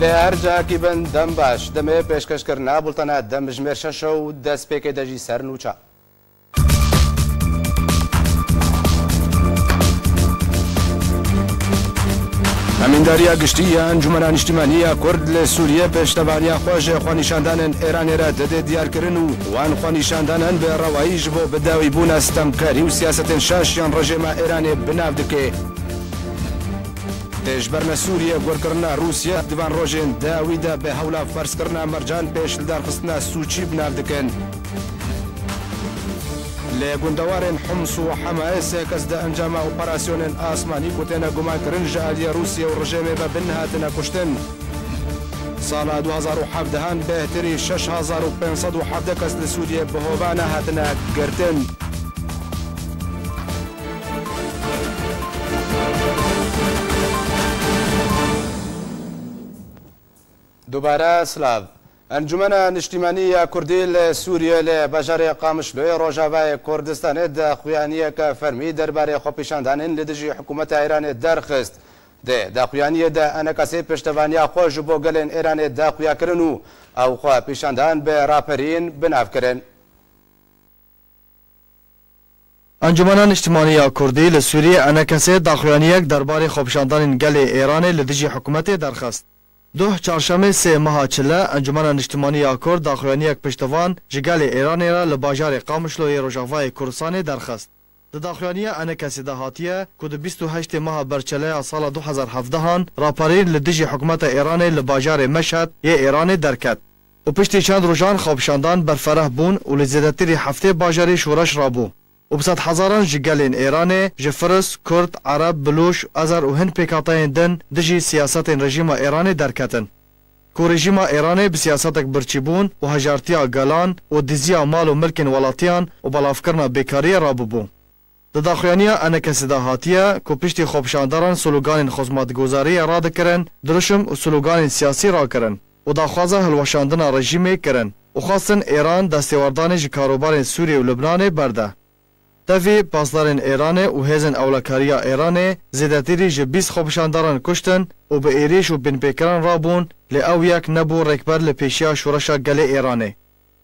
لهرجاکی بن دم باش دمه پیشکش کرنا بولتنا دم جمیر ششو دست پیک دجی سر نوچا امينداريا قشتية انجمن اجتماعية كرد لسوريا بشتبانيا خوش خوانيشاندان ايران را دد ديار كرنو وان خوانيشاندان بروايج بو بداوي بون استمكاري وسياسة شاشيان رجيم ايران بناف دكي تجبرنا سوريا وركرنا روسيا ديوان روجين داويدا بهولا فرس كرنا مرجان بيش لدار خصنا سوتشي بناف دكن لگوندوارن حمص و حماس کسد انجام اپراسیون آسمانی کتنا گمان کرن جالیا روسیا و رژیم و بنهاتنا کشتن سال 2017 هان بهتری 6507 کس لسوریه بهوانا هاتنا گرتن دوباره سلاو انجمن اجتماعی کردی لسوریه لبجار قامشلوی روجاوای کردستان د خویانی که فرمی درباره خوپیشاندانین لدجی حکومت ایران درخست د خویانی د انکاسی پشتوانیا خوش بو گلن ایران د خویا کرنو او خوپیشاندان به راپرین بناف کرن انجمن اجتماعی کردی لسوریه انکاسی د خویانی درباره خوپیشاندانین گل ایران لدجی حکومت درخست دوه چهارشنبه سه ماه چله انجمن اجتماعی کرد داخلانی یک پشتوان جگل ایران را لباجار قامشلوی روجاوای کردستان درخست. داخلانی انکسی دهاتیه که 28 ماه برچله سال 2017 هان راپارین لدیجی حکومت ایران لباجار مشهد یه ایران درکت. و پشتی چند روزان خوابشاندان برفره بون و لزیدتری هفته باجاری شورش رابو. و بسات هزاران جگلین ایران جفرس، کرد، عرب، بلوش، ازر و هند پیکاتین دن دجی سیاست رژیم ایران درکتن. کو رژیم ایران بسیاستک برچیبون و هجارتیا گلان و دزیا مال و ملکن ولاتیان و بلافکرنا بیکاری راببو. داخلانیا انکسی دهاتیه کو پشتی خوابشانداران سلوگان خدمتگزاری را دکرن درشم و سلوگان سیاسی را کرن و داخوازه هلوشاندن رژیم کرن و خواستن ایران دستیواردان جکاروبار سوریه و لبنان برده. تفی پاسدارن ایران و هزن اولکاریا ایران زیادتری جبیس خوابشانداران کشتن و به ایریش و بنپیکران رابون لأو یک نبو رکبر لپیشیا شورشا گل ایرانه.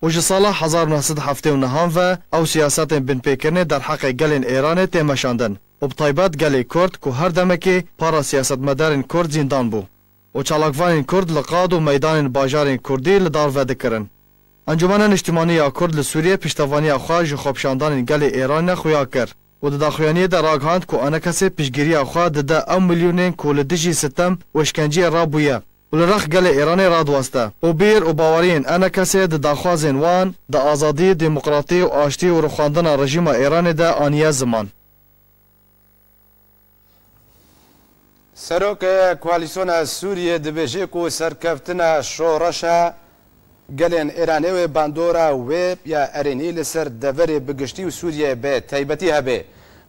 و جسالا 1979 و او سیاست بنپیکرن در حق گل ایران تیمشاندن و بطایبات گل کرد که هر دمکی پارا سیاست مدارن کرد زندان بو و چالاکوان کرد لقاد و میدان باجار کردی لدار وده کرن. انجمن اجتماعی کرد لسوریه پشتوانی خواج خوابشاندان گل ایران خویا کرد و داخلانی در راگهاند که آنکسی پیشگیری خوا ده ام میلیونین کول دجی ستم و اشکنجی رابویه و لرخ گل ایران راد واسطه و بیر و باورین آنکسی ده داخوازین وان ده آزادی دموکراتی و آشتی و رخواندن رژیم ایران ده آنیه زمان. سروک کوالیسیون سوریه دبیجی کو سرکفتن شورشا گلین ایرانی و باندورا و یا ارینی لسر دوری بگشتی و سوریه به تایبتی هبه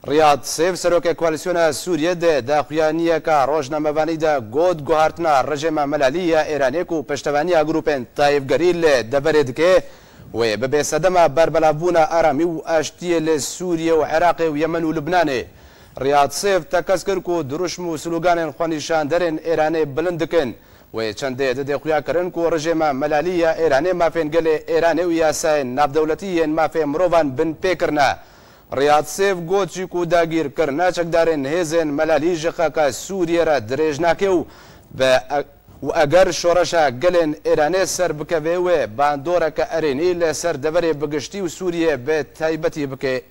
ریاض سیف سروک کوالیسیون سوریه ده داخویانیه که روزنامه‌وانی ده گود گوهرتنا رژیم ملالی ایرانی کو پشتوانی گروپن تایبگری ل دوری دکه و به صدمه بربلابون آرامی و آشتی لسوریه و عراق و یمن و لبنان ریاض سیف تکسکر کو دروشم و سلوگان خوانیشاندرن ایرانی بلند کن و چنده ده خویا کرن کو رژیم ملالی ایرانی مافین گل ایرانی و یاسای ناب دولتی مافین مروان بن پیکرنا ریاض سیف گوچی کو داگیر کرنا چکدارن هزن ملالی جخاکا سوریه را دریج ناکیو و اگر شورشا گلن ایرانی سر بکوه و باندورا که ارینی لسر دوری بگشتی و سوریه به تایبتی بکه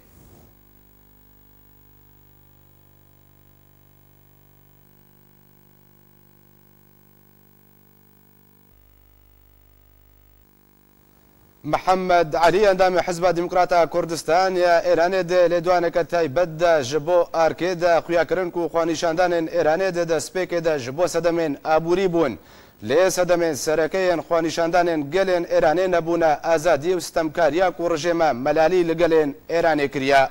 محمد علي اندام حزب ديمقراطا كردستان يا ايران د لدوانك تايبد جبو اركيد خويا كرنكو خوانيشاندان ايران د سبيك د جبو سدمن ابوريبون لي سدمن سركين خوانيشاندان گلن ايران نبونا ازادي واستمكاريا كو رژيم ملالي لگلن ايران كريا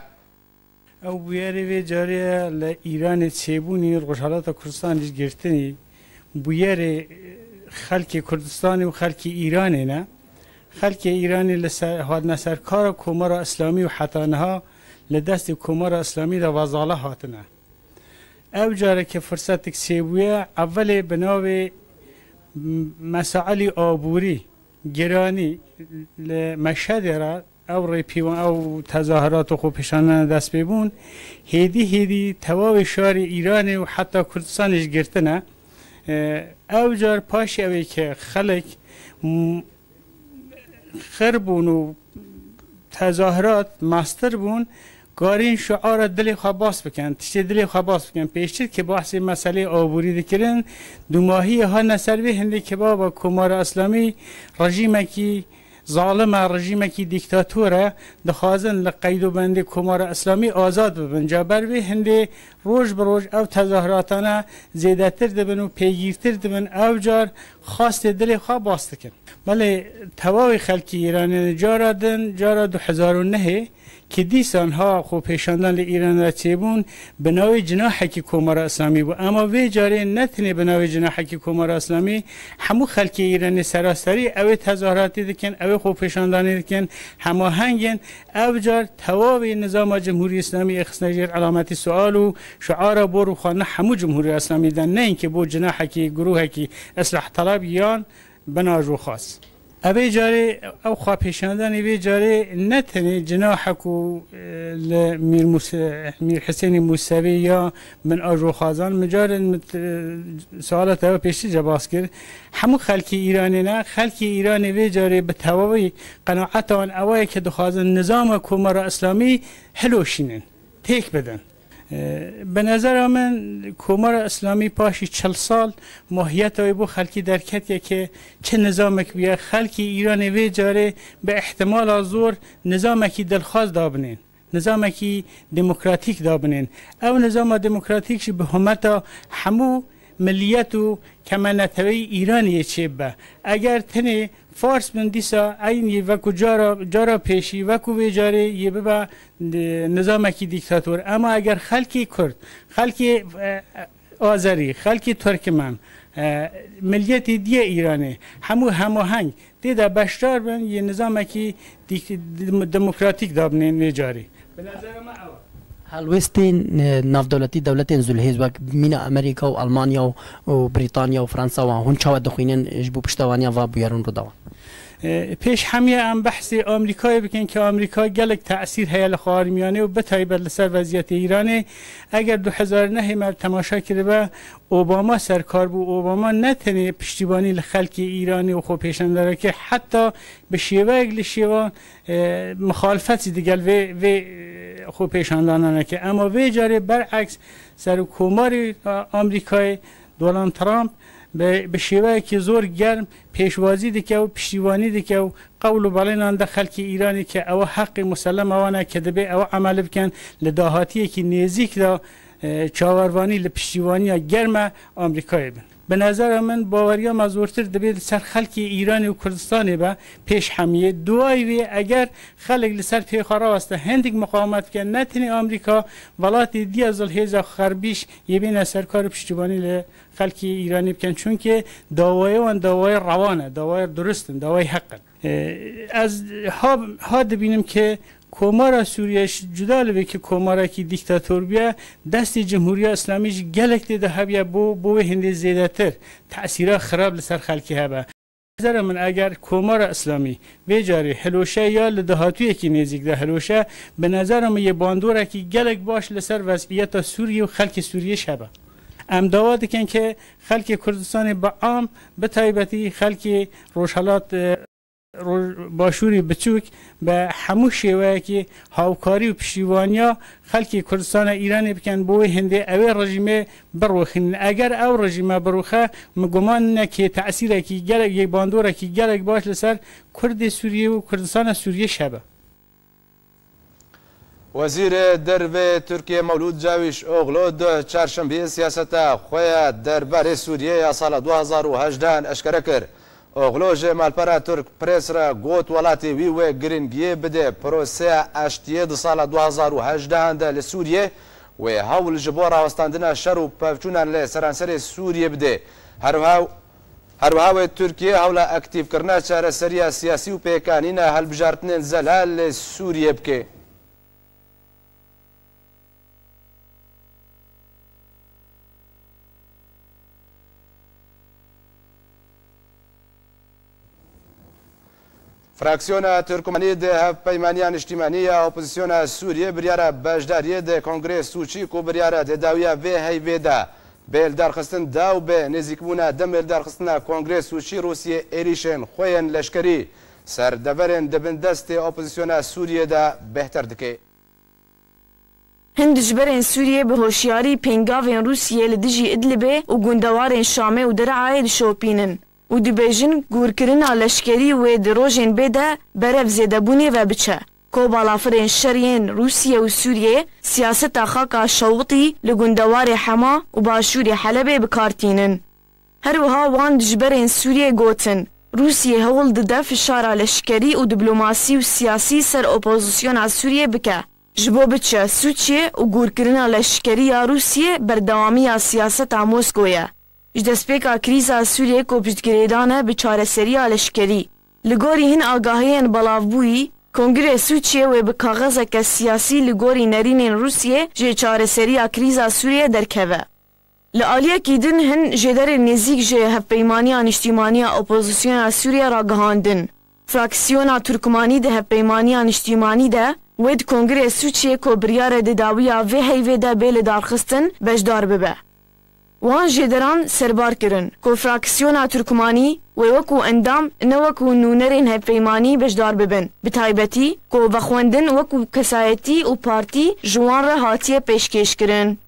او بياري جاري لايران تشيبوني روشالات كردستان گرتني بياري خلق كردستان و خلق ايران نه خلق ایرانی هادن سرکار کمر اسلامی و حتانها لدست کمر اسلامی دا وزاله هاتنه. او جاره که فرصت کسیبویه اول بناوی مسائل آبوری گرانی لمشهد را او ریپیوان او تظاهرات و خوبشان دست ببون هیدی تواو شهر ایران و حتی کردستانش گرتنه او جار پاش اوی که خلق خربون و تظاهرات ماستر بون گارین شعار دل خواست بکن تشتی دل خواست بکن پیشتر که بحث مسئله آبوری دکرن دو ماهی ها نسروی هنده که بابا کمار اسلامی رژیم کی ظالم رژیم کی دیکتاتوره دخوازن لقید و بند کمار اسلامی آزاد ببن جابر به هنده روز بروز او تظاهراتانه زیده تر دبن و پیگیرتر دبن او جار خواست دل خواه باست کن بله تواوی خلکی ایران جارا 2009 که دیسان ها خوب پیشاندن ایران را چیبون بناوی جناحی که کمار اسلامی بود اما وی جاره نتنه بناوی جناحی که کمار اسلامی همو خلک ایران سراسری اوی تظاهراتی دکن اوی خوب پیشاندانی دکن همه هنگن او جار توابی نظام جمهوری اسلامی اخصنجر علامتی سوال و شعار برو خانه همو جمهوری اسلامی دن نه اینکه بو جناحی که گروهی که اصلاح طلب یان بناجو خاص اوی جاره او خواه پیشاندن اوی جاره نتنه جناحک و میر حسین موسوی یا من آجو خازان مجار سوالات او پیشتی جباس کرد همو خلکی ایرانی نه خلکی ایرانی اوی جاره به تواوی قناعت آن اوی که دخوازن نظام کمار اسلامی هلوشینن تیک بدن به نظر من کمار اسلامی پاشی 40 سال ماهیت های بو خلکی درکتیه که چه نظامک بیا خلکی ایران وی جاره به احتمال زور نظامکی دلخواست دابنین نظامکی دموکراتیک دابنین او نظام دموکراتیک به همتا همو ملیت و کمانتوی ایرانی چه با اگر تنه فارس من دیسا این وکو جارا پیشی وکو ویجاره یه ببا نظامکی دیکتاتور اما اگر خلکی کرد خلکی آذری خلکی ترکمن ملیت دیه ایرانه همو هماهنگ دیده بشدار بن یه نظامکی دموکراتیک دابنین ویجاره به نظر ما اول هلوستین نافدولتی دولتین زلهیز وک من امریکا و آلمانیا و بریتانیا و فرانسه و هون چاود دخوینن جبو پشتوانیا و بیارون رو دوان پیش همیه ام بحث آمریکایی بکن که آمریکا گلک تأثیر هیال خاورمیانه و بتایبر لسر وضعیت ایرانه اگر 2009 مر تماشا کرده با اوباما سرکار بو اوباما نتنه پشتیبانی لخلک ایرانی و خوب پیشن داره که حتی به شیوه اگل شیوه مخالفت دیگل و خوب پیشاندانانه که اما وی جاره برعکس سر کمار آمریکای دونالد ترامپ به شیوه که زور گرم پیشوازی دیگه و پشتیبانی دیگه و قول و بالینان ده خلک ایرانی که او حق مسلم اوانه که دبی او عمل بکن لداهاتی که نزیک دا چاوروانی لپشتیوانی گرم آمریکایی بن به نظر من باوریا مزورتر دبی سر خلک ایرانی و کردستانی با پیش همیه دوای وی اگر خلک لسر پیخارا واسطه هندگ مقاومت کن نتنی آمریکا ولات دی از الهیزا خربیش یبین سرکار پشتیبانی خلک ایرانی بکن چون که داوای روانه داوای درستن داوای حقن از ها دبینم که کمار سوریه جدا لبه که کمارا کی دیکتاتور بیا دست جمهوری اسلامیش گلک دیده هبیا بو هنده زیده تر تأثیرها خراب لسر خلکی هبا نظر من اگر کمار اسلامی بیجاری هلوشه یا لدهاتوی که نزیک ده هلوشه به نظر من یه باندوره که گلک باش لسر وضعیت سوریه و خلک سوریه شبه ام داوا دکن که خلک کردستان با عام به تایبتی خلک روشالات باشوری بچوک به همو شیوه که هاوکاری و پشتیوانیا خلکی کردستان ایران بکن بوی هنده اوی رژیمه بروخین اگر او رژیمه بروخه مگمان نه که تأثیره که گلک یک باندوره که گلک باش لسر کرد سوریه و کردستان سوریه شبه وزیر درب ترکیه مولود جاویش اوغلو ده چهارشنبه سیاست خویا درباره سوریه یا سال 2018 اشکره کرد اوغلو جمال پرا ترک پریس را گوت ولاتی وی و گرینگی بده پروسه اشتیه ده سال 2018 ده لسوریه و هاول جبور آستاندنا شر و پفچونان لسرانسر سوریه بده هروها ترکیه هاولا اکتیف کرنا چاره سریا سیاسی و پیکانینا هلبجارتنین زلال سوریه بکه فراکسیۆنا تورکمانی د هەفپەیمانیان نیشتیمانیە ئۆپۆزیسیۆنا سووریە بریارە بەشداریە د کۆنگرێس سوچیک و بریارە دێداویە vê heyvêda bêldarxistin da û bê nêzîkbûna demêldarxistina kongres sûçî Rûsyê êrişên xwe yên leşkerî serdeverên dibin destê opozîsyona Sûriyê de bêhter dike. Hin dijberên Sûriyê bi hoşyarî pêngavên Rûsyê li dijî İdlibê û gundewarên Şamê û Dereyê dişopînin û dibêjin gûrkirina leşkerî wê di rojên bê de berev zêdebûnê ve biçe. Kobalafirên şeriyên Rûsye û Sûriyê siyaseta xaka şewitî li gundewarê Hema û başûrê Helebê bikartînin. Her wiha wan dijberên Sûriyê gotin Rûsyê hewl dide fişara leşkerî û diplomasî û siyasî ser opozisyona Sûriyê bike. Ji bo biçe Sûçê û gûrkirina leşkeriya Rûsyê berdewamiya siyaseta Moskoyê. Ji destpêka krîza Sûriyê ku piştgirêdan e bi çareseriya leşkerî. Li gorî hin agahiyên belavbûyî, Kongrê Sûçiyê wê bi kaxezeke siyasî li gorî nêrînên Rûsyê jê çareseriya krîza Sûriyê derkeve. Li aliyekî din hin jêderên nêzik jê hevpeymaniya niştîmaniya opozisyona Sûriye ragihandin. Fraksiyona Türkmanî di hevpeymaniya niştîmanî de wê di Kongrê Sûçiyê ku biryara dêdawiya vê heyvê de bê li darxistin bejdar bibe. Wan jêderan serbar kirin ku fraksiyona Türkmanî wê wekû endam ne wekû nûnerên hevpeymanî bejdar bibin. Bi taybetî ku vexwendin wekû kesayetî û partî ji wan re hatiye pêşkêş kirin.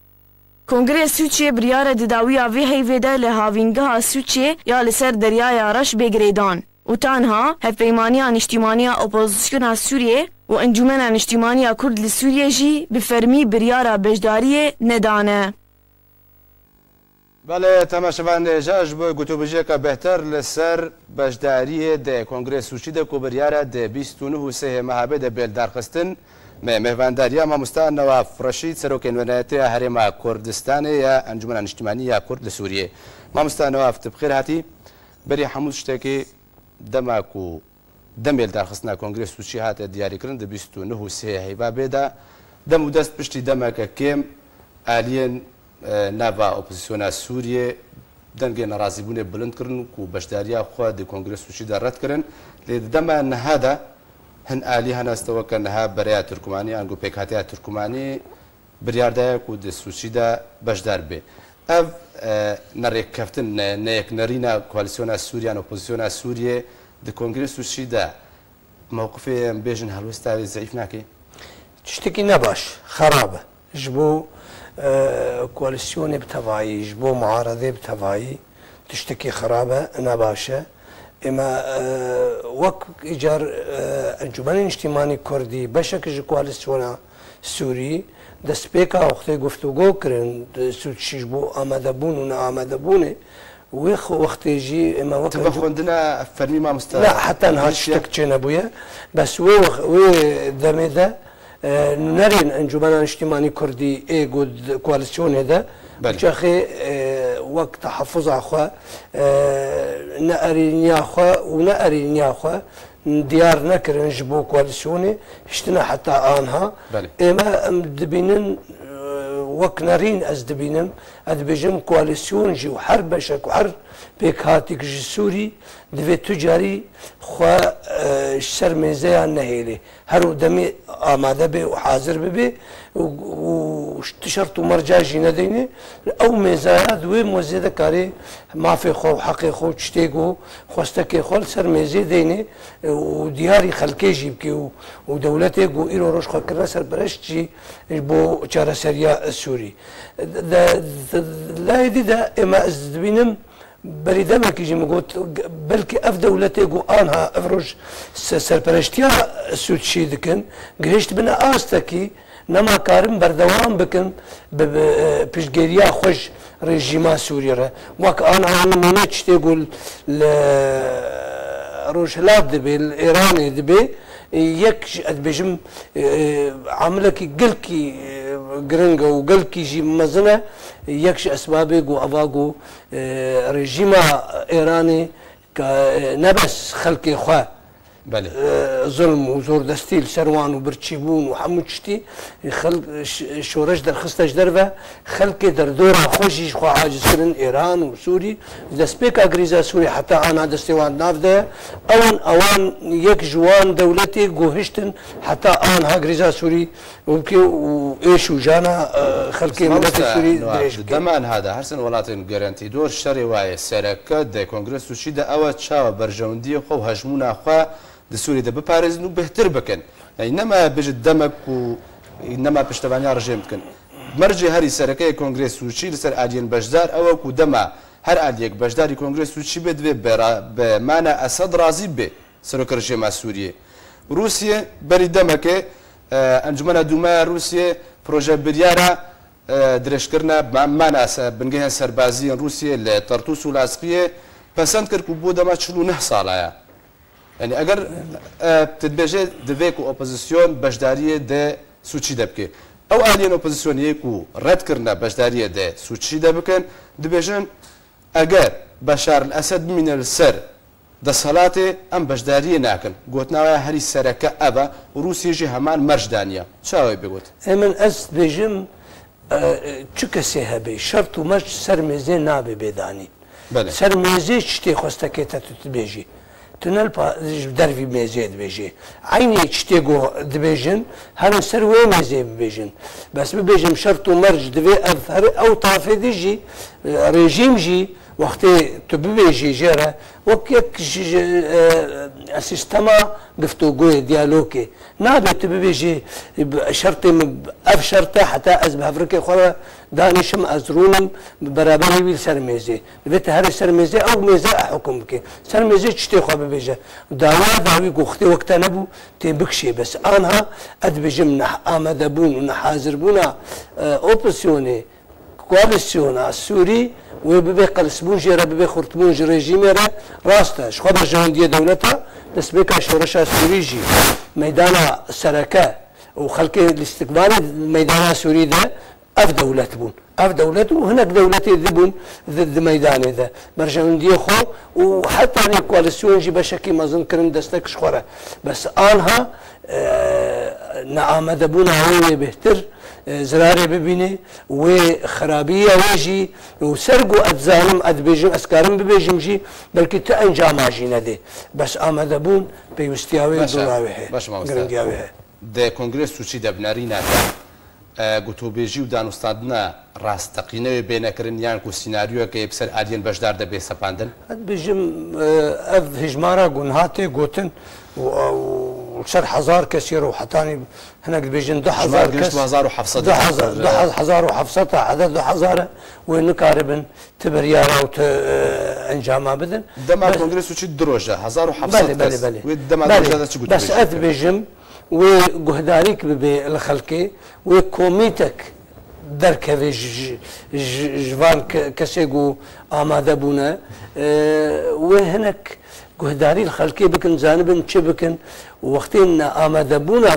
Kongrê Sûçiyê biryara dêdawiya vê heyvê de li havîngeha Sûçiyê ya li ser deryaya reş bêgirêdan û tanha hevpeymaniya niştîmaniya opozisyona Sûriyê û encûmena niştîmaniya Kurd li Sûriyê jî bi fermî biryara beşdariyê nedane. Belê temaşevan êja ji bo gotûbêjiyeka bêhter li ser beşdariyê de Kongrê Sûçî de ku biryara de 29 mehabê de bêldarxistin me mehvandariya mamosta Nawaf Reşîd serokên Wêneyetiya Herêma Kurdistanê ya Encûmena Niştîmanî ya Kurd li Sûriyê. Mamosta Nawaf tu bi xêr hatî. Berî hemû tiştekî dema ku demêldarxistina Kongrê Sûçî hate diyarîkirin di 29 heyva bê de dem û dest piştî demeke kêm aliyên nava opozisyona Sûriyê dengê nerazîbûnê bilind kirin ku beşdariya xwe di Kongrê Sûçî de red kirin. Lê di dema niha de hin alî henasteweke niha bereya Tirkmanî an got pêkhatiya Tirkmanî biryar daye ku di Sûçî de beşdar bê. Ev nerêkkeftin neyeknerîna koalisyona Sûriyan opozisyona Sûriyê di Kongrê Sûçî de mewqifê em bêjin helwesta wê zeîf nake? Tiştekî ne baş, xerab e. Ji bo koalisyonê bi tevahî, ji bo muaredê bi tevahî tiştekî xerab e, ne baş e. Ema wek îcar Encûmenê Niştîmanî Kurdî beşek ji koalisyona Sûrî destpêka wextê guftûgo kirin Sûçî ji bo amedebûn û neamedebûnê wê wextê jî ema wek Tu xwendina fermî mamosta? Ne heta niha tiştek çê nebûye. Bes wê demê de nûnerên Encûmena Niştîmanî Kurdî ê got koalisyonê de çaxê wek teheffuza xwe neerîniya xwe û neerîniya xwe diyar nekirin ji bo koalisyonê hiştina heta anha ême em dibînin wek nerîn ez dibînim ez dibêjim koalisyon jî û her beşek û her pêkhatîk ji Sûrî divê tu carî xwe ji ser mêzeya nehêlê her û demê amade bê û hazir bibe û tişert û merca jî nedîne ew mêzeya di wê mêzê de karê mafê xwe û heqê xwe û tiştê got xwestekê xwe li ser mêzê deyne û diyarî xelkê jî bike û dewletê got îro rojxwekirina serpereşt jî ji bo çareseriya Sûrî. Layê dî de ême ez dibînim berî demekî jî min got belkî ev dewletê got anha ev roj serpereştiya Sûçî dikin girêjt bine astekî nema karin berdewam bikin bi piştgiriya xwe ji rejîma Sûriyê re. Wek anha nimûne tiştê got li Rojhilat dibe li Îranê dibe yek ez dibêjim amilekî gelkî giring û gelkî jî mezin e yek ji esbabê got ava got rejîma Îranê ne bes xelkê xwe ظلم وزور دستي سروان وبرتشيبون وحمود شتي خلق شورش در خستش دربه خلق در دور خوشش خو عاجز كرن ايران وسوري دسبيك اغريزا سوري حتى انا دستيوان نافده اوان يك جوان دولتي جوهشتن حتى ان هاغريزا سوري وايش وجانا خلقي ملت سوري دمان هذا حسن ولاتن جارانتي دور شري واي سركه د كونغرس وشيده او تشاو برجوندي خو هجمونا خو د سوري د ببارز نو بهتر بكن انما بجد دمك وانما بشتبانيا رجيم كن مرجي هري سركه كونغرس وشي لسر ادين بجدار او كو دما هر اديك بجداري كونغرس وشي بدوي بمعنى اسد راضي به سرك رجيم سوريا روسيا بري دمك انجمن دوما روسيا بروجي بريارا درشكرنا بمعنى بنجه سربازي روسيا لطرطوس والعسقيه پسند کرد که بود ما 49 ساله يعني اگر تدبجه دفيك اوبوزيسيون بجداريه د سوچي دبكي او الين اوبوزيسيون يكو رد كرنا بجداريه د سوچي دبكن دبجن اگر بشار الاسد من السر د صلاته ام بجداريه ناكن قوتنا هري سركه ابا روسيا جي همان مرجدانيه شاوي بيقول من اس بجم چكسي هبي شرط ومش سرمزي نابي بيداني سرمزي چتي خوستكيتا تتبيجي تنال درفي ميزيد بيجي عيني تشتيقو دبيجن هذا سروي ميزي بيجن بس بيجن شرط ومرج دبي اثر او طافي ديجي ريجيم جي وقت تبيجي جرا وكيك سيستما قفتو قوي ديالوكي نابي تبيجي شرطي اف شرطه حتى ازبه افريقيا خلا دانشم ازرونم برابر ويل سرميزي بيت هر سرميزي او ميزه حكم بك سرميزي تشتي خو بيجا داوا داوي وقت وقت نبو تبكشي بس انها ادبجم امدبون ونحازربونا اوبسيوني كواليسيونا سوري وببي قلسبون جرا ببي خرطبون ريجيميرا راستا شخو برجانديه دولتها تسبيكا شورشا سوريجي ميدانا سركه وخلقي الاستقبال ميدانا سوري ده اف دولتبون اف دولته وهناك دولتي ذبون ضد ميدان ذا برجانديه خو وحتى الكواليسيون جي بشكي ما ظن كرن دستك شخوره بس انها نعم دبونا هو بهتر زراري ببيني وخرابيه ويجي وسرقوا اتزالم ادبيجم اسكارم ببيجم جي بلكي تانجام عجينه دي بس امدبون بيوستياوي دوراوي باش ما د كونغرس وشي دبنارينا قلتو بيجي ودانوستادنا راستقينه بينكرن يعني كو سيناريو كي بسر ادين بجدار د بي سپاندن بيجم اف هجمارا قنهاتي قوتن وشر حزار كثير وحتاني هناك بيجن 2000 كس 2000 وحفصتها عدد 2000 ونقاربا تبريارا وت انجاما بدن دما كونغرس وشي دروجه 1500 ودما دروجه بس اث بيجم وجهداريك بالخلقي وكوميتك درك جوان كسيغو آماده بونا وهناك جهداري الخلقي بكن جانبن تشبكن وقتين آماده بونا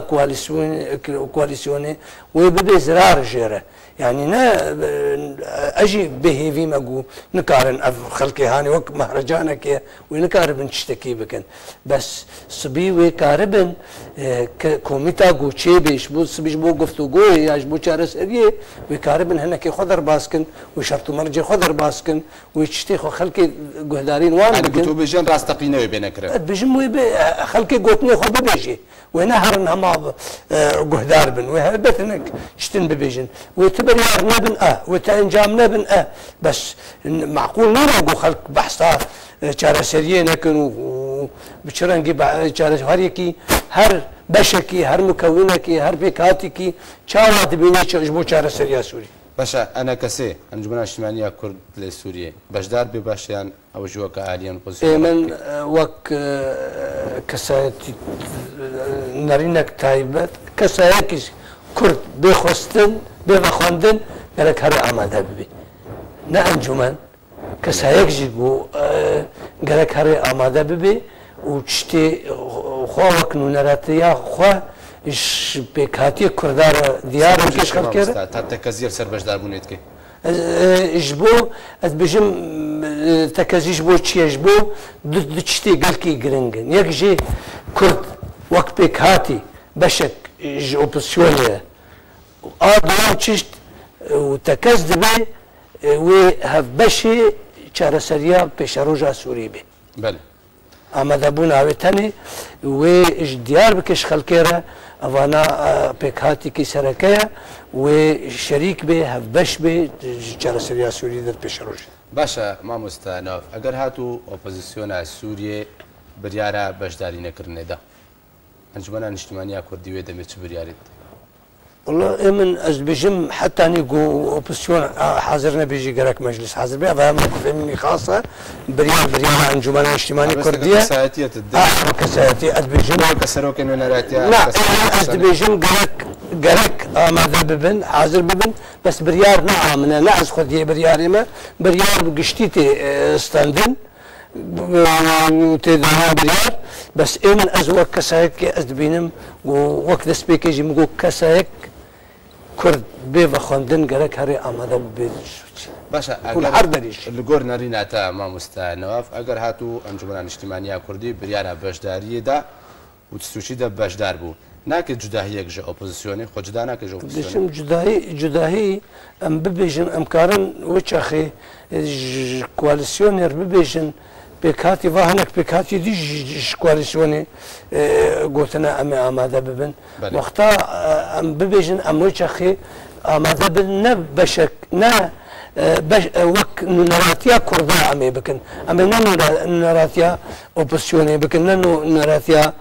كواليسيوني وببي زرار جيره يعني نا اجي به في مقو نكارن خلقي هاني وك مهرجانك ونكاربن تشتكي بكن بس صبي وكاربن كوميتا جو تشيبش بو صبيش بو قفتو جو ياش بو چارس اريه وكاربن هناك خضر باسكن وشرطو مرجي خضر باسكن ويشتي خو خلقي جهدارين وان انا قلتو بيجن راس تقينه بينكر بيجم خلقي قوتني خو بيجي ونهر هما جهدار بن وهبتنك شتن ببيجن وتبريار نبن وتنجام نبن بس معقول نرجو خلق بحثات شارسريه نكن وبشرنجي شارسريه هر بشكي هر مكونكي هر بيكاتكي شاوات بيني شجبو شارسريه سوري باشا انا كسي انجمن اجتماعيه كرد لسوريا بجدار بباشيان او جوك عاليان بوزيشن من وك كسايتي نرينك تايبت كسايكش كرد بخستن بخوندن قالك هر اماده ببي نا انجمن كسايك جيبو قالك هر اماده ببي وتشتي خوك نونراتيا خو اش بكاتي كردار ديار كيش خلكره حتى كزير سر بجدار بونيتكي جبو بجم تكازي جبو تشي جبو دشتي قالكي جرينجن يكجي كرد وقت بيك هاتي بشك اوبسيونيا دوام تشت وتكاز دبي وهف بشي چارەسەریە پێشەڕۆژە سووری بێ بەێ ئامادەبوون ئاوێتەنێ وێ دیار بکەش خەڵکێرە ئەوانە پێکهاتێکی سەرەکەیە وێ شەریک بێ هەف بەش بێ چارەسەریا سووری دەر پێشەڕۆژ باشە مامۆستا ناف ئەگەر هاتوو ئۆپۆزیسیۆنە سووریێ بریارە بەشداری نەکردنێدا ئەنجومەنە نیشتیمانیا کوردی وێ دەمێت چ بریارێت والله من أزبجم حتى نيجو أوبسيون حاضر نبيجي جرك مجلس حاضر بيه فهم مني خاصة بريان أنجمن اجتماعي كردية كساتية كساتية أزبجم كسروك إنه نراتيا لا أزبجم جرك ماذا ببن حاضر ببن بس بريار نعم من نعز خديه بريار ما بريار بقشتيتي ستاندن وتدعى بريار بس من أزوج كسايك أزبينم ووقت سبيكيجي مقول كسايك كرد بيفا خوندن قالك هري آماده بيدش باشا الجور نارينا تا ما مستا نواف اگر هاتو انجمن اجتماعية كردي بريانا باشداري دا وتستوشي دا باشدار بو ناكد جداهيك جا اوبوزيسيوني خو جدا ناكد جا اوبوزيسيوني جداهي ام ببيجن امكارن وش اخي كواليسيونير ببيجن بكاتي فهنك بكاتي دي كواليسيوني قلتنا امي آماده ببن وقتا ام ببيجن ام وش اخي آماده ببن نبشك نا وك نراتيا كردا امي بكن امي نراتيا اوبوزيوني بكن نراتيا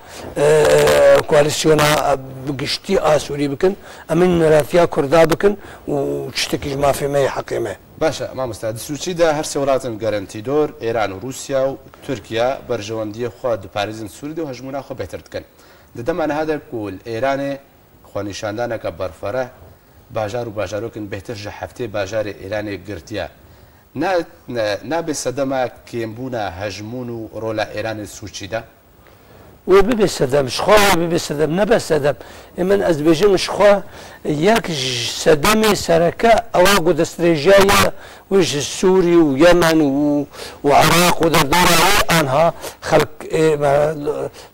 كواليسيونا بقشتي اسوري بكن امي نراتيا كردا بكن وتشتكي ما في مي حقي ما باشا ما مستعد سوچی دا هر سولاتن گارانتی دور ایران و روسیا و ترکیه برجواندی خود پاریزن سوری دو هجمونا خو بهتر دکن ددم انا هذا كول ایران خوانیشاندانه که برفره باجار و باجاروکن بهتر جه هفته باجار ایران گرتیا نه به صدمه کیمبونا هجمون و رولا ایران سوچی دا وبيبي سدم شخوا وبيبي سدم نبى سدم من أزبيجان شخوا ياك سدمي سركة أواجد استراتيجية وش سوري ويمن وعراق ودردارة أنها خلق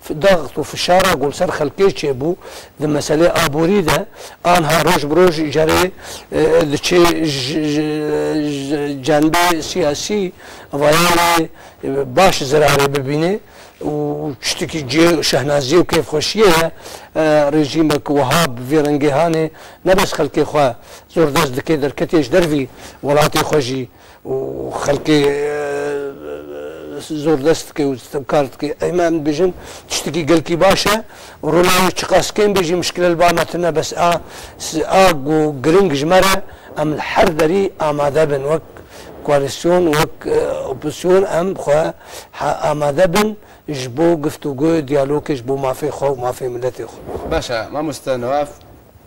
في ضغط وفي الشارع قول صار خلقي شيبو ذي مسألة أبوريدة أنها روج بروج جري لشي جانبي سياسي ويانا باش زراعي ببيني وتشتكي جي شهنازي وكيف خوشيه ريجيمك وهاب في رنجهاني نبس خلقي خوا زور دست دكي دركتيش درفي ولاتي خوشي وخلقي زور دستكي وستمكارتكي ايمان بيجن تشتكي قلكي باشا ورولاوي تشقاسكين بيجي مشكلة البامتنا بس وقرنج جمرة ام الحردري آماده بن وك كواليسيون وك اوبوزيسيون ام خوا آماده بن جبو گفتگو دیالوگ جبو مافی خو مافی ملتی خو باشا ما مستنواف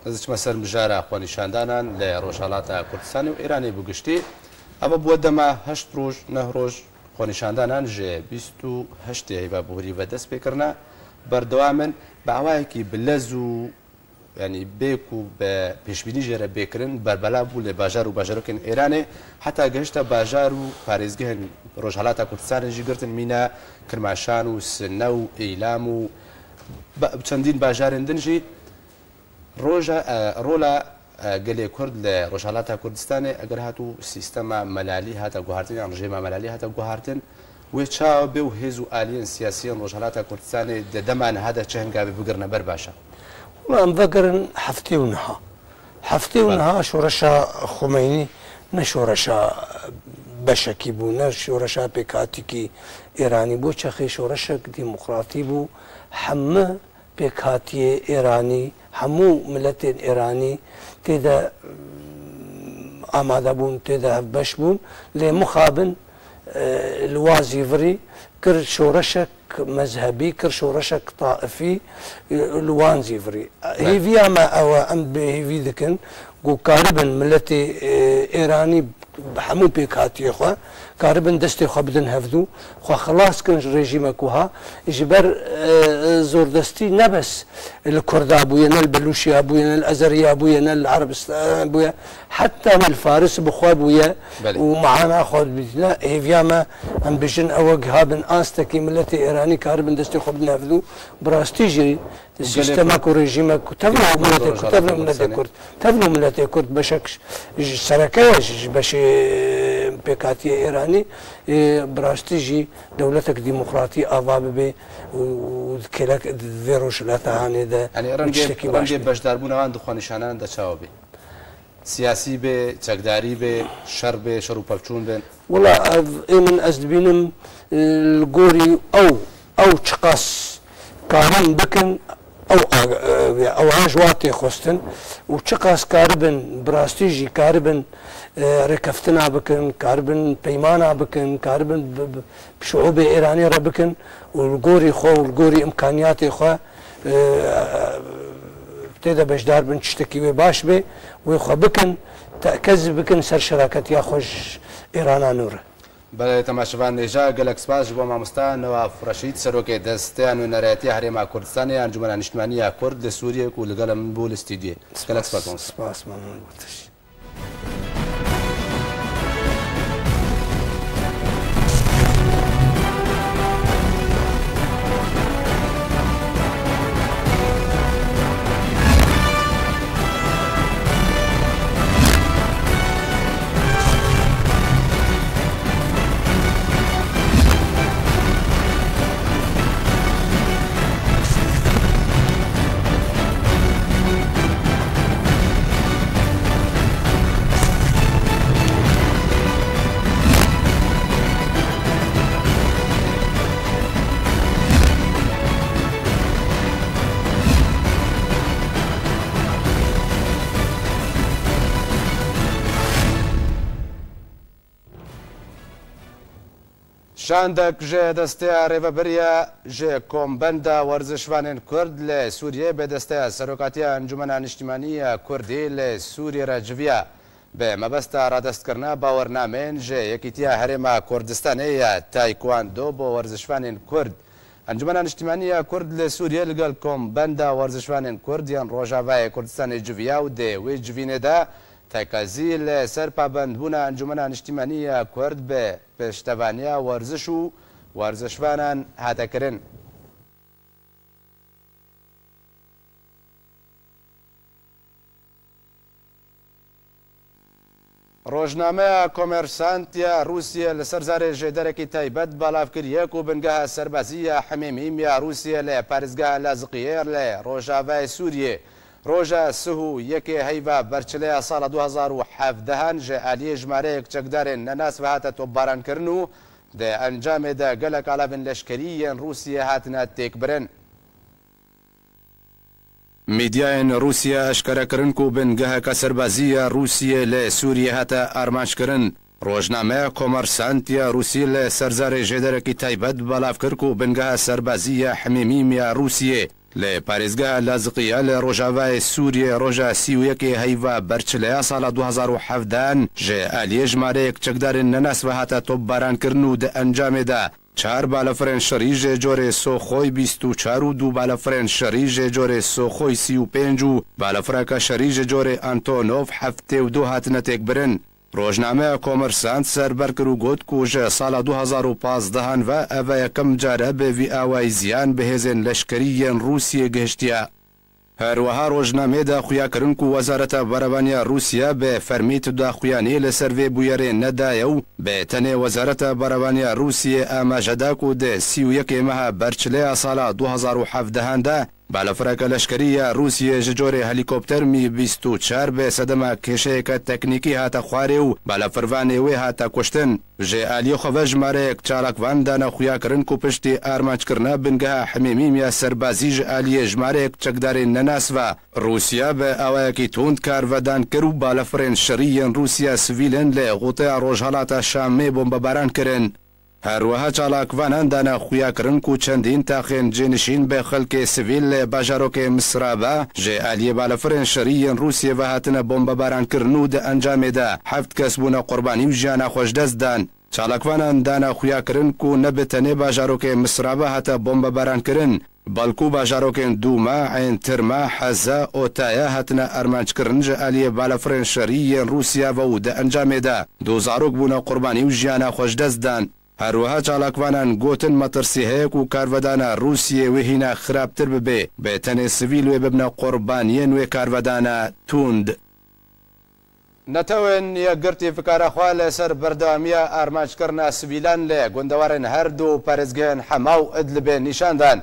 ازش مثلا مجارا خوانی شاندانان لروشالاتا کردستان و ایرانی بگشتی اما بودما هشت روز نه روز خوانی شاندانان جه 28 هیوا بوری و دست بکرنا بردوامن بعوای کی بلزو يعني بيكو بيشبيني جرى بيكرن بربلا بول باجار وباجاروكن ايراني حتى جهشت باجار وباريزجهن روجهالاتا كردستان جيغرتن مينا كرماشان وسنو ايلام بچندين باجارن دنجي رولا قالي كرد لروجهالاتا كردستان اگر هاتو سيستم ملالي هاتا غوهارتن يعني رجيم ملالي هاتا غوهارتن ويتشاو بيو هيزو الين سياسيا روجهالاتا كردستان دمان هذا چهنگا بگرنا برباشا وأنا ذكر حفتي ونها شورشا خميني نشورشا بشكي بو نشورشا بيكاتيكي إيراني بو شخي شورشا ديمقراطي بو حم بيكاتي إيراني حمو ملت إيراني تدا آماده بون تدا بش بون لمخابن الوازيفري كر شورشك مذهبي كر شورشك طائفي لوان زيفري هي فيها ما او ام هي في ذكن قو قاربا ملتي ايراني بحمو بيك هاتي خو كاربن دستي خو بدن هفدو خو خلاص كن ريجيمك وها جبر زور دستي نبس الكرد ابويا البلوشي ابويا الازري ابويا العربستان ابويا حتى من الفارس بخو ابويا ومعنا خو بدنا هيفياما ام بجن اوجها بن استكي ملتي ايراني كاربن دستي خو بدن هفدو براستيجي سيستمك وريجيمك تبلو ملتي كرد بشكش سركاش باش بيكاتي ايراني براستيجي دولتك ديمقراطي افاب بي وكلك فيروش لا تهاني ده يعني رنجي باش داربون وان دخوان نشانان ده چاوبي سياسي بي چقداري بي شر بي شرو پلچون بين والله من ازدبينم الغوري او چقاس كان بكن او عجواتي خوستن وچقاس كاربن براستيجي كاربن ركفتنا بكن كاربن بيمانا بكن كاربن بشعوب ايراني ربكن والغوري خو والغوري امكانياتي خو ابتدى باش دار بن تشتكي باش بي ويخو بكن تاكز بكن سر شراكت يا خوش ايرانا نور بله تماشاوان نجا گلک سپاس بۆ مامۆستا نەواف ڕەشید سەرۆکێ دەستیان و نەرەتی هەرێما کوردستانی ئەنجومەنە نیشتیمانیە کورد لە سووریە و لەگەڵ من بوو لە ستیدیۆ گەلک سپاس شاندك جه دستيا ريفابريا جه كومبندا ورزشوانين كرد لسوريا بدستيا سروكاتيا انجمنا نشتمانية كردي لسوريا رجفيا بمبستا رادست كرنا باورنامين جه يكيتيا هرما كردستانية تايكواندو بو ورزشوانين كرد انجمنا نشتمانية كرد لسوريا لقال كومبندا ورزشوانين كرد يان روجافاي كردستاني جفيا ودي ويجفيني دا تاکازی لسر پابندبوون انجمن نیشتیمانی کرد به پشتوانیا ورزش و ورزشوانان هاتکرن. روزنامه کۆمەرسانتیا روسیە لەسەر زارێ ژێدەرێکی تایبەت بەڵاوکردیەک و بنگەها سەربازیە حەمیمیمیە روسیە لە پارێزگا لازقیێر لە ڕۆژاوای سووریێ ڕۆژە سهو یەکێ هەیڤە بەرچلەیە ساڵە 2017 ژێ ئالیە ژمارەیەک چەکدارێن نەناسبە هاتە تۆپبارانکردن و دە ئەنجامێدا گەلک ئاڵاون لەشکریەن روسیە هاتنە تێکبرن. میدیایên رووسیا ئەشکەرەکردن و بنگەهەکە سەربازیە رووسیە لە سووریە هاتە ئارمانجکردن. ڕۆژنامەیە کۆمەرسانتیا رووسی لە سەرزارێ ژێدەرێکی تایبەت بەڵاوکرد و بنگەها سەربازیە حەمیمیمیە رووسیە لە پارێزگا لازقیە لە ڕۆژاوای سووریە ڕۆژە 31 هەیڤە بەرچلەیە ساڵە 2017 ژێ ئالیە ژمارەیەک چەکدارن نەناسبە هاتە تۆپبارانکردن و دە ئەنجامێدا 4 بالەفرێن شەڕی ژێجۆرێ سۆخۆی 24 و 2 بالەفرێن شەڕی ژێجۆرێ سۆخۆی 35 و بالەفرەکە شەڕی ژێجۆرێ ئەنتۆنۆڤ 72 هاتنە تێکبرن. ڕۆژنامەیە کۆمەرسانت سەربەرکرد و گوت و ژە ساڵە 2015 و ئەڤە یەکەم جارە بێڤی ئاوای زیان بەهێزێن لەشکریەن رووسیە گەشتیە. هەروەها ڕۆژنامێدا خویاکردن و وەزارەتە بەرەبانیا رووسیا بە فەرمیت داخویانەی لەسەر وێ بویەرێ نەدایە و بێتەنێ وەزارەتە بەرەبانیا رووسیە ئاماژەداک و دە 31 مەها بەرچلەیە ساڵە 2017دا بالەفرەکە لەشکریە رووسیە ji جۆرێ هەلیکۆپتەر می 24 بێ سەدەما کێشەیەکە تەکنیکی هاتە خوارێ و بالەفرڤانێ وێ هاتە کوشتن. ژێ ئالیە خۆڤە ژمارەیەک چالاکوان دانە خویاکردن و پشتی ئارمانجکردنە بنگەها حەمیمیمیە سەربازی ژ ئالیە ژمارەیەک چەکدارێن نەناسبە. رووسیا بە ئاوایەکی توند کارڤەدان کرد و بالەفرێن شەڕیەن رووسیا سڤیلن لە غوتەیە ڕۆژهەڵاتە شامێ بۆمبەباران کردن. هەروەها چالاکوانان دانا خویاکردن و چەندین تاخێن جێنشین بە خەڵکی سڤیل لە باژارۆکێ مسرابە ژێ ئالیە بالەفرێن شەریەن رووسیەوە هاتنە بۆمبەبارانکردن و دە ئەنجامێدا 7 کەس بوونە قوربانی و ژیانە خۆشدەستدان. چالاکوانان دانا خویاکردن و نەبتەنێ باژارۆکێ مسرابە هاتە بۆمبەبارانکردن بەڵکو باژارۆکێن دوومە عینترمە حەزە ئۆتایە هاتنە ئەرمانجکردن ژە ئالیە بالەفرێن شەریەن رووسیاوە و دە ئەنجامێدا 2 زارۆک بوونە قوربانی و ژیانە خۆشدەستدان. هەروەها چالاکوانان گوتن مەترسی هەیەک و کارڤەدانە رووسیە وێهینە خراپتر ببێ بێتەنێ سڤیل وێ ببنە قوربانیە نوێ کارڤەدانە توند. نەتەوێن یەکگرتی فکارەخوا لەسەر بەردەوامیە ئارمانجکردنە سڤیلان لێ گوندەوارن هەردوو پارێزگایان حەما و ئیدلیبێ نیشاندان.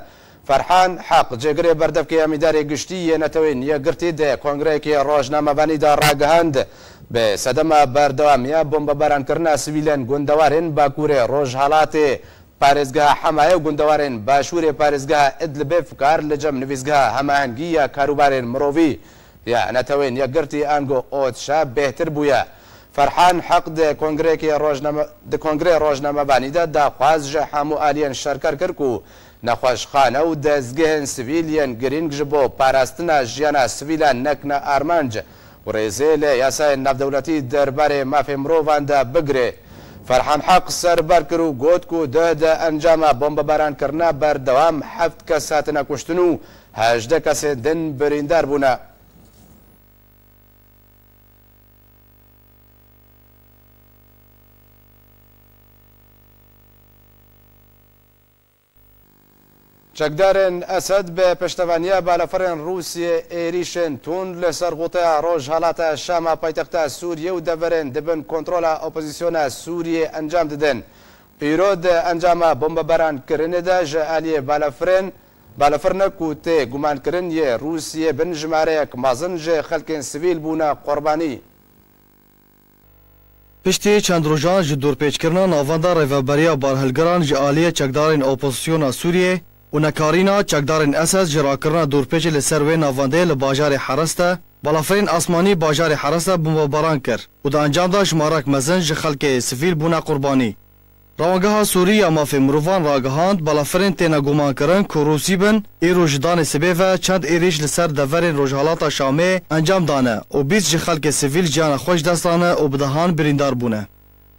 فەرحان حەق جێگرێ بەردەفکەی ئەمیداری گشتی نەتەوەین یەکگرتی دێ کۆنگرەیەکی ڕۆژنامەبانیدا ڕاگەهاند بە سەدەمە بەردەوامیە بۆمبەبارانکردنە سڤیلێن گوندەوارێن باکوورێ ڕۆژهەڵاتێ پارێزگا حەمایە و گوندەوارێن باشوورێ پارێزگا ئیدلیبێ فکار لە جەم نویزگا هەماهەنگیە کاروبارێن مرۆڤی یا نەتەوەین یەکگرتی ئانگۆ ئۆتشا بێتر بووە. فەرحان حەق دێ کۆنگرێ ڕۆژنامەبانیدا داخواز ژە هەموو ئالیەن شەرکەر کرد و نەخۆشخانە و دەستگەهێن سڤیلیەن گرنگ ji بۆ پاراستنە ژیانە سڤیلان نەکنە ئارمانج و ڕێزێ لە یاسای ناودەوڵەتی دەربارەی مافێ مرۆڤاندا بگرێ. فەرحان حەق سەربەر کرد و گوت و دە ئەنجامە بۆمبەبارانکردنە بەردەوام 7 کەس هاتنە کوشتن و 18 کەسێ دن بریندار بوونە. چەکدارên ئەسەد بە پشتەوانیە بالەفرێن رووسیە ئێریشن تون لەسەر غوتەیە ڕۆژهەڵاتە شامە پایتەختە سووریە و دەڤەرێن دەبن کۆنترۆلە ئۆپۆزیسیۆنە سووریە ئەنجام دەدەن. پیرۆد ئەنجامە بۆمبەبارانکردنێدا ژە ئالیە بالەفرنەک و تێ گومانکردن یە رووسیە بن ژمارەیەک مەزن ژێ خەڵکێن سڤیل بوونە قوربانی. پشتی چەند ڕۆژان ji دوورپێچکردنا navenda rêveberiya barhilgeran ji aliyê çekdarên opozîsyona Sûriyê û nekarîna çekdarên Esed ji rakirina dûrpêçê li ser wê navendeyê li bajarê Heres de balafirên asmanî bajarê Heres de bombebaran kir û di encamda jmarek mezin ji xelkê sivîl bûne qurbanî. Rawangeha Sûriya mafê mirovan ragihand balafirên têne gumankirin ku Rûsî bin îro ji danê sibê ve çend êrîş li ser deverên Rojhalata Şamê encam dane û 20 ji xelkê sivîl ciyana xweş dest dane û bi dehan birîndar bûne.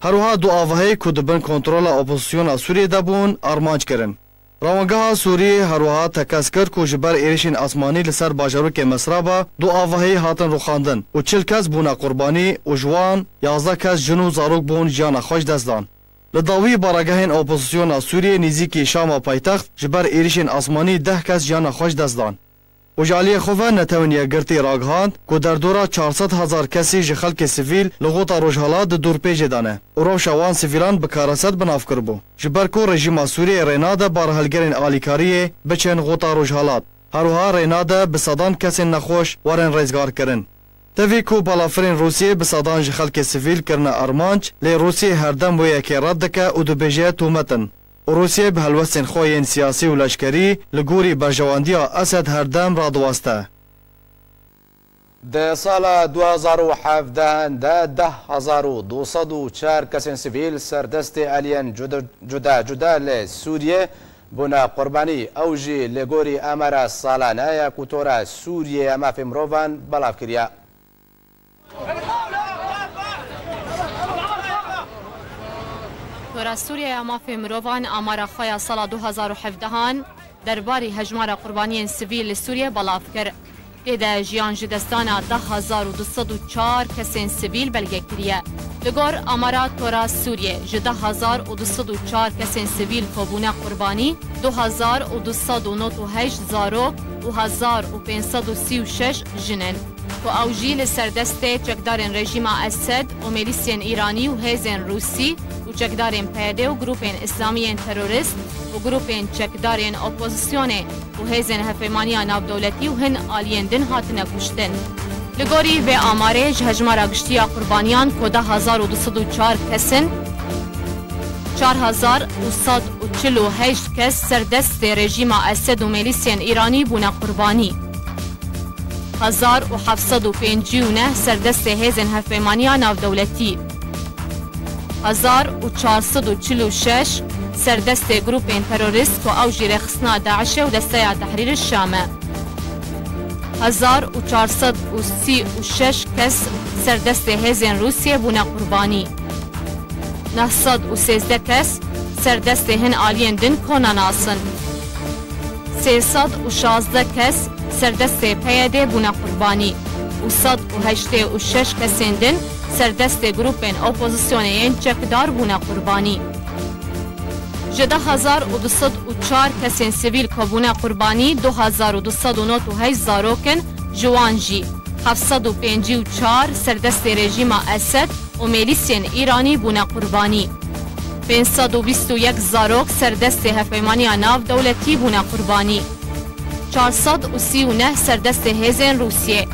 Herwiha du avaheyê ku dibin kontrola opozîsyona Sûriyê de bûn armanc kirin. Rawangeha Sûriyê herwiha tekez kir ku ji ber êrişên asmanî li ser bajarokê Mesraba du avaheyê hatin rûxandin û 40 kes bûne qurbanî û ji wan 11 kes jin û zarok bûn ciyana xweş dest dan. Li dawî baragehên opozîsyona Sûriyê nîzîkî Şama paytext ji ber êrişên asmanî 10 kes ciyana xweş dest dan. û ji aliyê xwe ve netewin yekgirtî ragihand ku derdora 400,000 kesî ji xelkê sivîl li gota Rojhala di dûrpêcê dane û rewşa wan sivîlan bi kareset binav kiribû. Ji ber ku rejîma Sûriyê rênade barhelgerên alîkariyê biçên gota Rojhalat. Herwiha rênade bi sedan kesên nexweş werin rêzgarkirin. Tevî ku balafirên Rûsiyê bi sedan ji xelkê sivîl kirine armanc lê Rûsiyê herdem wê yekê red dike û dibêje tûmetin. Rûsiyê bi helwestên xwe yên siyasî û leşkerî li gorî berjewandiya Esed herdem radiwaste. Di sala 2017 de 10,204 kesên sivîl serdestê aliyên cuda cuda li Sûriyê bûne qurbanî ew jî li gorî amara salaneya ku tora Sûriyê mafê mirovan belav kiriye. tora Sûriya mafê mirovan amara xwe ya sala 2017 derbarî hejmara qurbaniyên sivîl li Sûriyê belav kir. Têde jiyan ji destana 10,204 kesên sivîl belgekiriye. Li gor amara tora Sûriyê ji 10,204 kesên sivîl xwebûne qurbanî 2,298 zarok û 1,536 jinin. Ku ew jî li serdestê çekdarên rejîma Esed û milîsyên Îranî û hêzên Rûsî û çekdarên PD û grupên İslamiyên terorist û grupên çekdarên opozîsyonê û hêzên hevpêmaniya navdewletî û hin aliyên din hatine kuştin. Li gorî vê amarê ji hejmara giştiya qurbaniyan ku 10,204 kesin 4,148 kes serdestê rejîma Esed û milîsyên Îranî bûne qurbanî. 1,759 serdestê hêzên hevpêmaniya navdewletî. 1,446 سردست گروپین تروریست که او جیره خسنا داعش و دسته تحریر الشام 1436 کس سردست هزین روسیه بونا قربانی 913 کس سردست هن آلین دن کنا ناسن 316 کس سردست پیاده بونا قربانی و 186 کسین دن سردست گروپین اپوزیسیونین چکدار بونا قربانی جده 1204 کسین سیویل که بونا قربانی 2298 زاروکن جوانجی 754 سردست رژیم اسد و میلیسین ایرانی بونا قربانی 521 زاروک سردست هفیمانی ناو دولتی بونا قربانی 439 سردست هزین روسیه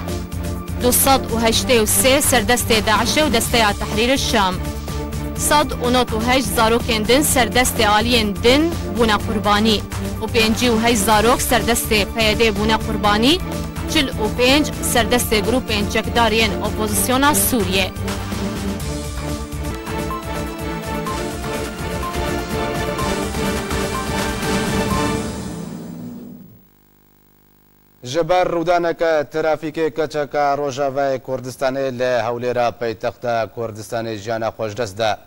283 سردست داعش و دسته تحریر الشام 198 زاروکن دن سردست آلین دن بونا قربانی و 58 زاروک سردست پیاده بونا قربانی 45 سردست گروپین چکدارین اپوزیسیونا سوریه جبر رودانك ترافيكي كچكا روجاوي كردستاني لهوليرا پيتخت كردستاني جانا خوش دسدا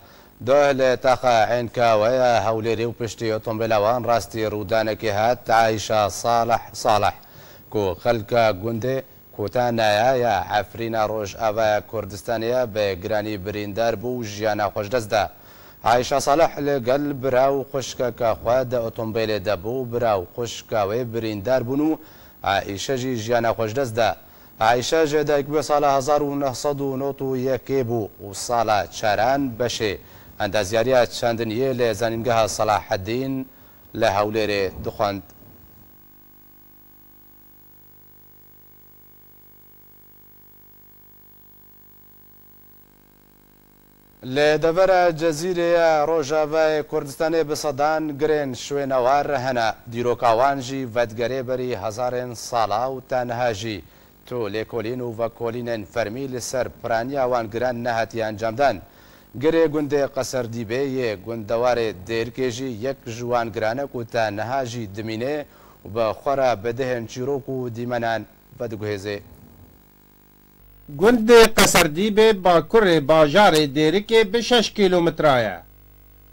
دوه لتاخا عينكا ويا هوليري وبشتي اوتومبيلاوان راستي رودانك هات عايشة صالح كو خلقا گوندي كوتانا يا عفرينا روج اوي كردستانيا بگراني بريندار بو جانا خوش دسدا عايشة صالح لقل براو خشكا خواد اوتومبيل دبو براو خشكا وي بريندار بونو عائشة جي جيانا خوش دزدا عائشة جدايك بصالة 1991 بو وصالة چاران بشه اندازياريات چاندنية لزانينگها صلاح الدين لهوليري دخاند لدفر جزيرة روجاوي كردستاني بصدان گرين شوينوار هنا ديروكاوانجي ودگري بري هزارين صالا و تنهاجي تو لكولين و كولين فرمي لسر برانيا وان گران نهاتي انجامدان گري گنده قصر ديبه گندوار ديركيجي يك جوان گرانك و تنهاجي دمينه و بخورا بدهن چيروكو ديمنان ودگوهزه گند قصردیب باکر باجار دیرکه به 6 کیلومترایه.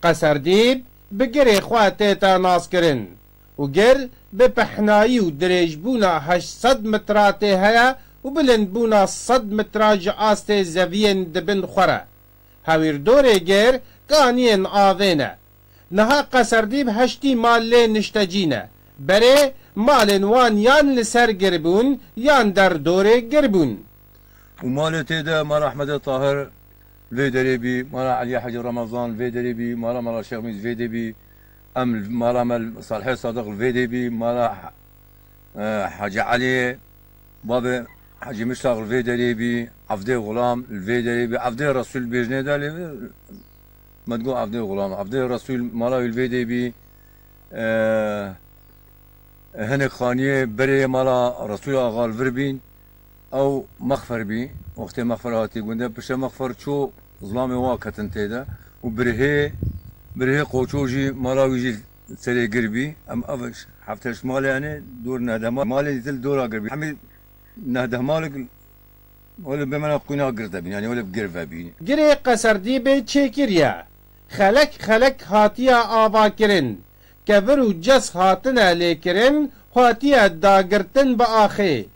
قصردیب به گر خواته تا ناس کرن و گر به پحنایی و دریجبونا 800 متراته هیا و بلندبونا 100 متراج آست زوین دبن خوره. هاویر دور گر گانین آوینه. نها قصردیب 8 مال نشتجینه. بره مال وان یان لسر گربون یان در دور گربون. ومال تيدا مال احمد طاهر في دريبي مال علي حجي رمضان في دريبي مال الشيخ ميز في دريبي مال صالح صادق في دريبي مال حاج علي بابا حاجي مشتاق في دريبي عفدي غلام في دريبي عفدي رسول بيجني دالي ما تقول عفدي غلام عفدي رسول مال في دريبي هنك خانيه بري مال رسول اغا الفربين او مغفر بي وقت مغفر هاتي قنده بشه مغفر شو ظلامي واكتن تيدا وبرهي قوچوجي مالاويجي سري قربي ام افش حفتش مالي يعني دور نهده مالي دل دورا قربي حمي نهده مالك ولا بمنا قونا قرده بين يعني ولا بقرفه بين قري قصر دي بي تشيكريا خلق هاتيا آبا كرن كبرو جس هاتنا ليكرن هاتيا داقرتن بآخي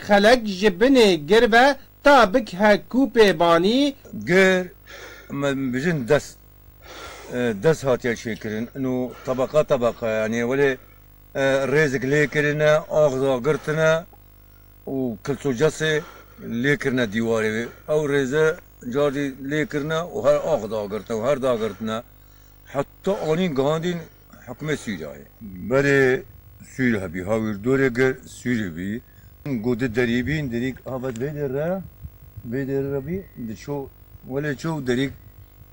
خلق جبنه گربه تا بک هکوپه بانی گر بجن دست هاتیا چی کرن انو طبقه يعني ولی رزق لیکرنا آغذا گرتنا و کلسو جسه لیکرنا دیواری او رزق جاری لیکرنا و هر آغذا گرتنا و هر دا گرتنا حتی آنین گاندین حکم سوریه بله سوریه بی هاویر دوره گر سوریه بی قود الدريبين دريك هابد بيدر ربي شو ولا شو دريك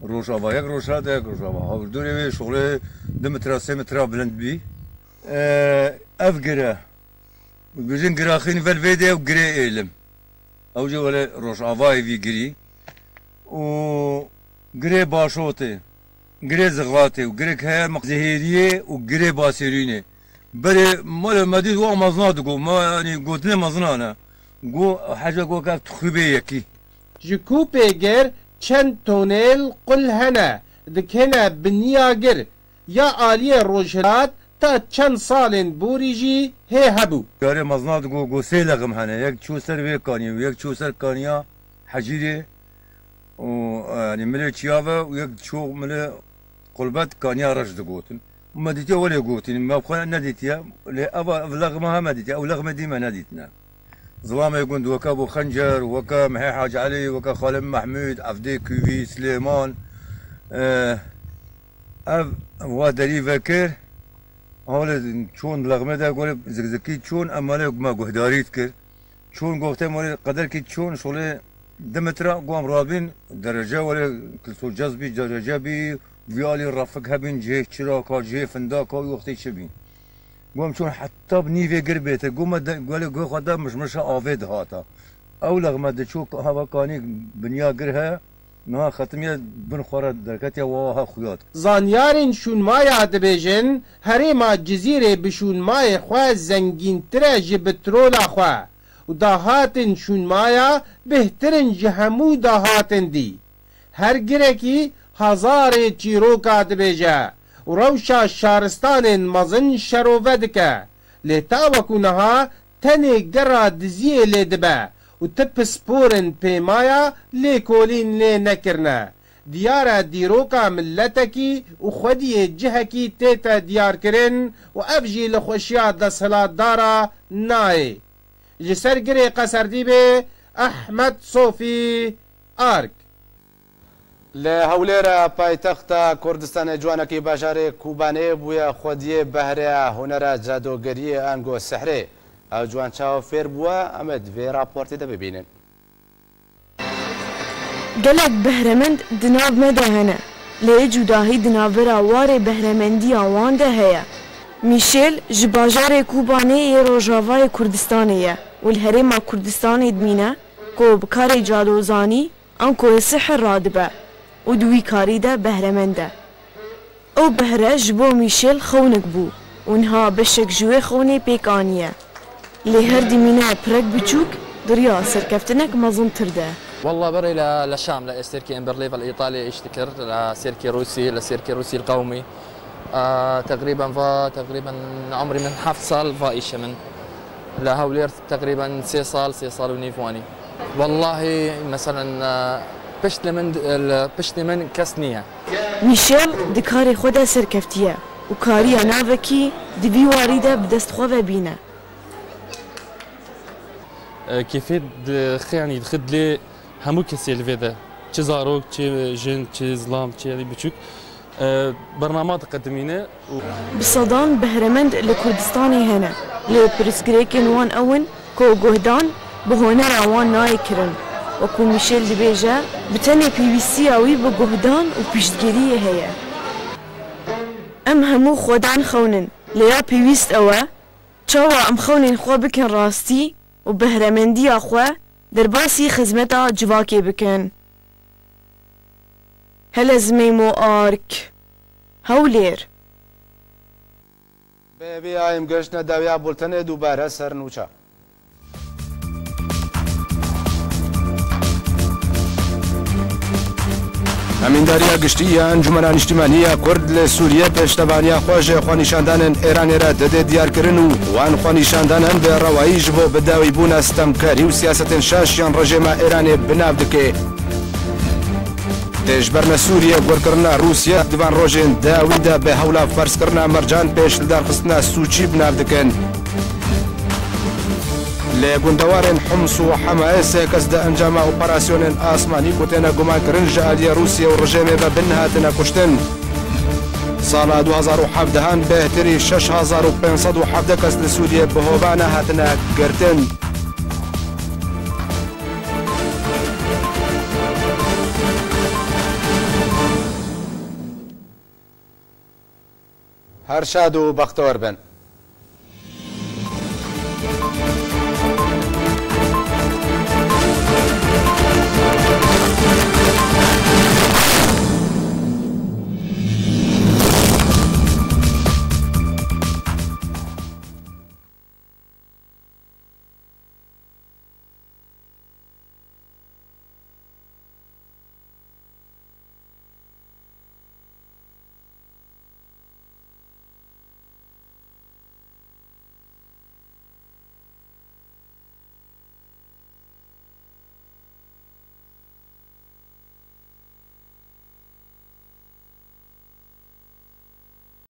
روشافا يك روشات يك روشافا هابد دوري شغله دمترا سمترا بلند بي افقرا بيجن قراخين فالفيدي وقري ايلم او جو ولا روشافا في قري و قري باشوتي گره زغواتی و گره که زهریه و گره باسرینه بله مال مدید و مزناد گو ما یعنی گوتنه مزنانه گو حاجه گو که تخیبه یکی جکو پیگر چند تونل قل هنه دکهنه بنیاگر یا آلی روشلات تا چند سالن بوریجی هی هبو گره مزناد گو سه لغم هنه یک چو سر وی کانی و یک چو سر کانیا حجیره و يعني ملي تشيافا ويكشو ملي قلبات كانيا رشد قوتن وما ديتيا ولا قوتن ما بخنا نديتيا ابا لغمها ما ديتيا او لغمه ديما نديتنا ظلام يقول وكا ابو خنجر وكا محي حاج علي وكا خالد محمود عفدي كوفي سليمان وادري فكر هول شون لغمه دا قول زكزكي شون اما ما قهداريت كر شون قوتي مولي قدر كي شون شغله دمترا قوام رابين درجة ولا كلتو جذبي درجة بي فيالي رافق هبين جيه شراكا جيه فنداكا وقتي شبين قوام شون حتى بنيفي قربيته قوم قالي خدا مش آفيد هاتا او لغما دشو هوا كاني بنيا قرها نها ختمية بن خورا دركاتيا واها خيات زانيارين شون مايا دبيجن هريما جزيرة بشون ماي خواه زنگين ترا جبترولا خواه و داهاتن شون مایا بهترین جهمو داهاتن دی هر گرکی هزار چیروکا دبیجه و روشا شارستان مزن شروه دکه لیتا وکونها تنی گرا دزیه لی دبه و تپ سپورن پیمایا لی کولین لی نکرنه دیارا دیروکا ملتکی و خودی جهکی تیتا دیار کرن و افجی لخوشیا دسهلات دارا نای جسر گری قصردی به احمد صوفی آرک لهولێرە پایتەختە کوردستانی جوانەکەی باژارێ کوبانێ بووە خودیە بەهرەیە هونەرە جادۆگەریە ئەنگۆ سەحرێ ئەو جوان چاوە فێر بووە ئەمە دوێ راپۆرتی دەببینن gelek behremend di nav me de hene lê cudahî di navbera warê behremendîya wan de heye Mîşêl ji bajarê Kubanê yê Rojavayê Kurdistanê ye û li Herêma Kurdistanê dimîne ku bi karê cadozanî an ku sihr radibe û di wî karî de behremend e. Ew behre ji bo Mîşêl xewnik bû û niha beşek ji wê xewnê pêk aniye. Lê her dimîne pirek biçûk diriya serkeftinek mezintir de. والله بري للشام لسيركي امبرليف الايطالي اشتكر لسيركي روسي القومي تقريبا عمري من 7 سال فايش من لهولير تقريبا 6 سال ونيفواني والله مثلا پشت من کس نیه. میشل دکاری خود سرکفتیه و کاری ناوکی دوی واریده به دست خو ببینه. كيفيت يعني دخد لي همو كسي الفيدا تشي زاروك تشي جن تشي ظلام تشي هذي بتشوك برنامج تقدمينه بصدان بهرمند لكردستاني هنا لبرسكريكن وان اون كو جهدان بهونا روان نايكرن وكو ميشيل دبيجا بتني بي بي سي اوي بجهدان وبيشتغيريه هي ام همو خودان خونن ليا بيويست اوا تشوا ام خونن خو بكن راستي و بهرمندی آخوا در باسی خدمتا جواکی بکن. هل زمیمو آرک هولیر ببی آیم گشت نداویا بولتن دوباره سر نوچا. ئەمینداریە گشتی ئەنجومەنان نیشتیمانیە کورد لە سووریە پێشتەوانیا خۆشێ خۆنیشاندانن ئێرانێرە دەدێ دیارکردن و وان خۆنیشاندانان بە ڕەواییش بۆ بەداوی بوونە ستەمکاری و سیاسەتên شاشیان ڕێژێما ئێرانێ بناو دکێ. پێشبەرنە سووریە گۆڕکردنا رووسیا دیوان ڕۆژێن داویدا بە هەوڵا فەرزکردنا مەرجان پێش لەدارخستنا سوچی بناو دکەن. لە گوندەوارên حمس و حەمایەسێ کەس دە ئەنجامە ئۆپەراسیۆنên ئاسمانی کوتێنە گومانکردن ژە ئەلیە رووسیا و ڕژێمێ بە بن هاتنە کوشتن. ساڵا 2017 بەهتری 6500 کەس لە سووریە بەهۆبانە هاتنە گرتن. هەر شاد و بەختەوەر بن.